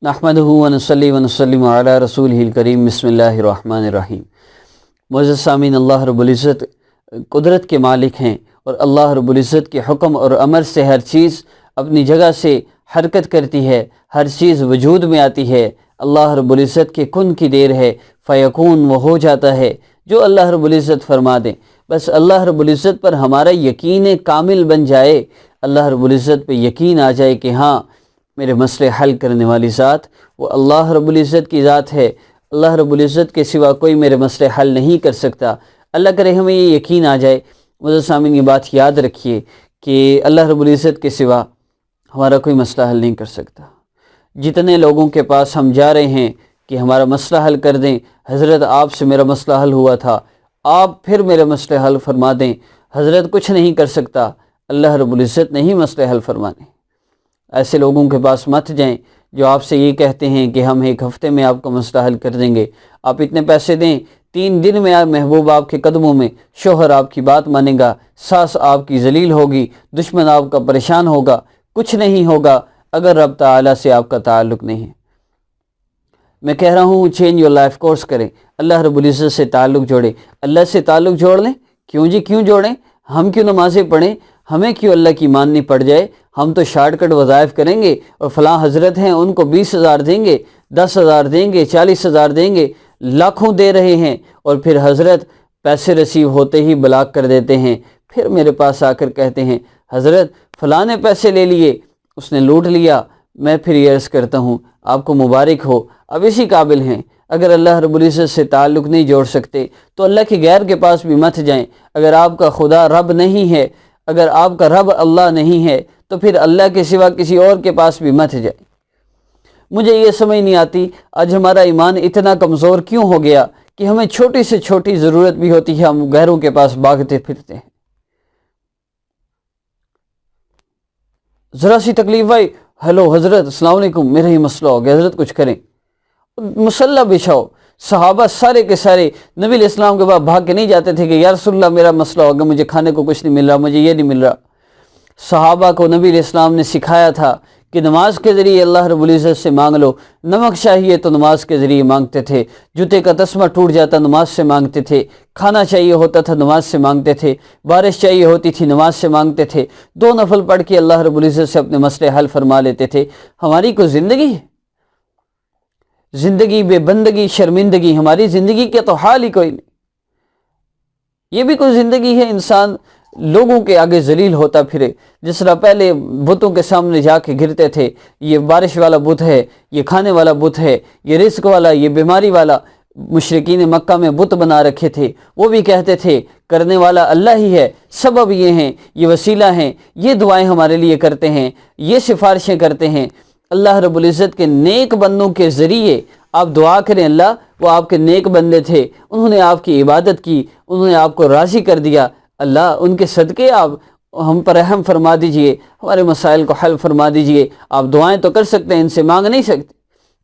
नहमदुहु व नसल्ली व नसल्लिमु अला रसूलिहिल करीम बिस्मिल्लाहिर रहमानिर रहीम। मुअज़्ज़ज़ सामीन, अल्लाह रब्बुल इज़्ज़त कुदरत के मालिक हैं और अल्लाह रब्बुल इज़्ज़त के हुक्म और अमर से हर चीज़ अपनी जगह से हरकत करती है, हर चीज़ वजूद में आती है। अल्लाह रब्बुल इज़्ज़त के कुन की देर है, फ़यकून वो हो जाता है जो अल्लाह रब्बुल इज़्ज़त फरमा दें। बस अल्लाह रब्बुल इज़्ज़त पर हमारा यकीन कामिल बन जाए, अल्लाह रब्बुल इज़्ज़त पे यकीन आ जाए कि हाँ, मेरे मसले हल करने वाली ज़ात वो अल्लाह रब्बुल इज़्ज़त की ज़ात है। अल्लाह रब्बुल इज़्ज़त के सिवा कोई मेरे मसले हल नहीं कर सकता। अल्लाह करे हमें ये यकीन आ जाए। मुझे सामने ये बात याद रखिए कि अल्लाह रब्बुल इज़्ज़त के सिवा हमारा कोई मसला हल नहीं कर सकता। जितने लोगों के पास हम जा रहे हैं कि हमारा मसला हल कर दें, हज़रत आपसे मेरा मसला हल हुआ था, आप फिर मेरे मसले हल फरमा दें, हज़रत कुछ नहीं कर सकता, अल्लाह रब्बुल इज़्ज़त नहीं मसले हल फरमाने। ऐसे लोगों के पास मत जाएं जो आपसे ये कहते हैं कि हम एक हफ़्ते में आपका मसला हल कर देंगे, आप इतने पैसे दें, 3 दिन में महबूब आपके कदमों में, शोहर आपकी बात मानेगा, सास आपकी जलील होगी, दुश्मन आपका परेशान होगा। कुछ नहीं होगा अगर रब ताला से आपका ताल्लुक़ नहीं है। मैं कह रहा हूँ चेंज योर लाइफ कोर्स करें, अल्लाह रब्बुल इज़्ज़त से ताल्लुक़ जोड़ें। अल्लाह से ताल्लुक़ जोड़ लें। क्यों जी, क्यों जोड़ें? हम क्यों नमाज़ें पढ़ें? हमें क्यों अल्लाह की माननी पड़ जाए? हम तो शार्टकट वज़ाइफ करेंगे और फ़लाँ हज़रत हैं उनको 20,000 देंगे, 10,000 देंगे, 40,000 देंगे, लाखों दे रहे हैं और फिर हज़रत पैसे रिसीव होते ही ब्लॉक कर देते हैं। फिर मेरे पास आकर कहते हैं हज़रत फ़लाँ ने पैसे ले लिए, उसने लूट लिया। मैं फिर ये अर्ज़ करता हूँ आपको मुबारक हो, अब इसी काबिल हैं। अगर अल्लाह रब्बुल इज़्ज़त से ताल्लुक़ नहीं जोड़ सकते तो अल्लाह के गैर के पास भी मत जाएं। अगर आपका खुदा रब नहीं है, अगर आपका रब अल्लाह नहीं है तो फिर अल्लाह के सिवा किसी और के पास भी मत जाए। मुझे ये समझ नहीं आती आज हमारा ईमान इतना कमज़ोर क्यों हो गया कि हमें छोटी से छोटी ज़रूरत भी होती है हम गैरों के पास भागते फिरते हैं। ज़रा सी तकलीफ़ भाई, हेलो हज़रत अस्सलाम वालेकुम, मेरा ही मसला हो गया, हज़रत कुछ करें। मुसल्ला बिछाओ। सहाबा सारे के सारे नबी इस्लाम के बाद भाग के नहीं जाते थे कि या रसूलल्लाह मेरा मसला हो गया, मुझे खाने को कुछ नहीं मिल रहा, मुझे ये नहीं मिल रहा। सहाबा को नबी इस्लाम ने सिखाया था कि नमाज के ज़रिए अल्लाह रब्बुल इज़्ज़त से मांग लो। नमक चाहिए तो नमाज के ज़रिए मांगते थे, जूते का तस्मा टूट जाता नमाज से मांगते थे, खाना चाहिए होता था नमाज से मांगते थे, बारिश चाहिए होती थी नमाज से मांगते थे। 2 नफल पढ़ के अल्लाह रब्बुल इज़्ज़त से अपने मसले हल फरमा लेते थे। हमारी कोई ज़िंदगी है? ज़िंदगी बेबंदगी, शर्मिंदगी, हमारी ज़िंदगी के तो हाल ही कोई नहीं। ये भी कोई ज़िंदगी है? इंसान लोगों के आगे जलील होता फिरे। जिस तरह पहले बुतों के सामने जाके गिरते थे, ये बारिश वाला बुत है, ये खाने वाला बुत है, ये रिस्क वाला, ये बीमारी वाला। मुशरिकीन मक्का में बुत बना रखे थे, वो भी कहते थे करने वाला अल्लाह ही है, सबब ये हैं, ये वसीला हैं, ये दुआएं हमारे लिए करते हैं, ये सिफारिशें करते हैं। अल्लाह रब्बुल इज़्ज़त के नेक बंदों के ज़रिए आप दुआ करें, अल्लाह वो आपके नेक बंदे थे, उन्होंने आपकी इबादत की, उन्होंने आपको राज़ी कर दिया, अल्लाह उनके सदक़े आप हम पर रहम फरमा दीजिए, हमारे मसाइल को हल फरमा दीजिए। आप दुआएं तो कर सकते हैं, इनसे मांग नहीं सकते।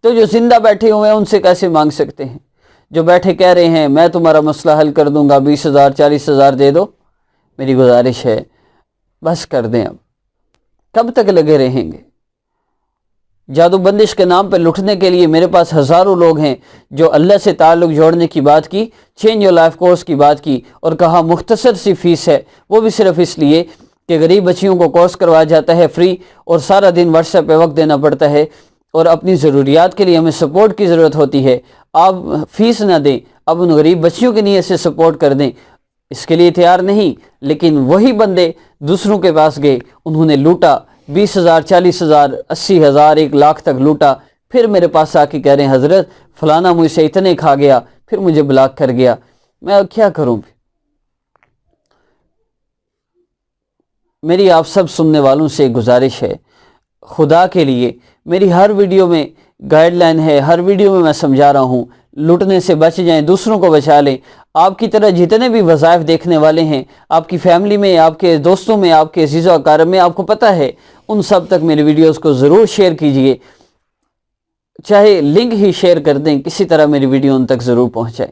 तो जो ज़िंदा बैठे हुए हैं उनसे कैसे मांग सकते हैं? जो बैठे कह रहे हैं मैं तुम्हारा मसला हल कर दूंगा, 20,000 40,000 दे दो, मेरी गुजारिश है बस कर दें। अब कब तक लगे रहेंगे? जादू बंदिश के नाम पर लुटने के लिए मेरे पास हज़ारों लोग हैं जो अल्लाह से ताल्लुक़ जोड़ने की बात की, चेंज योर लाइफ कोर्स की बात की और कहा मुख्तसर सी फ़ीस है, वो भी सिर्फ इसलिए कि गरीब बच्चियों को कोर्स करवाया जाता है फ्री और सारा दिन व्हाट्सएप पे वक्त देना पड़ता है और अपनी ज़रूरियात के लिए हमें सपोर्ट की ज़रूरत होती है। आप फ़ीस ना दें, अब उन गरीब बच्चियों की नीयत से सपोर्ट कर दें, इसके लिए तैयार नहीं। लेकिन वही बंदे दूसरों के पास गए, उन्होंने लूटा, 20,000 40,000 80,000 1 लाख तक लूटा। फिर मेरे पास आके कह रहे हैं हज़रत फ़लाना मुझसे इतने खा गया, फिर मुझे ब्लॉक कर गया, मैं क्या करूं? मेरी आप सब सुनने वालों से गुजारिश है, खुदा के लिए मेरी हर वीडियो में गाइडलाइन है, हर वीडियो में मैं समझा रहा हूँ लूटने से बच जाएं, दूसरों को बचा लें। आपकी तरह जितने भी वज़ाइफ देखने वाले हैं आपकी फ़ैमिली में, आपके दोस्तों में, आपके अज़ीज़ व अक़ारिब में, आपको पता है, उन सब तक मेरे वीडियोस को ज़रूर शेयर कीजिए। चाहे लिंक ही शेयर कर दें, किसी तरह मेरी वीडियो उन तक ज़रूर पहुँचाएँ।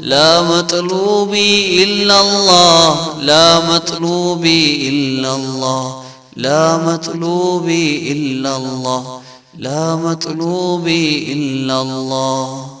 لا مطلوبي إلا الله لا مطلوبي إلا الله لا مطلوبي إلا الله لا مطلوبي إلا الله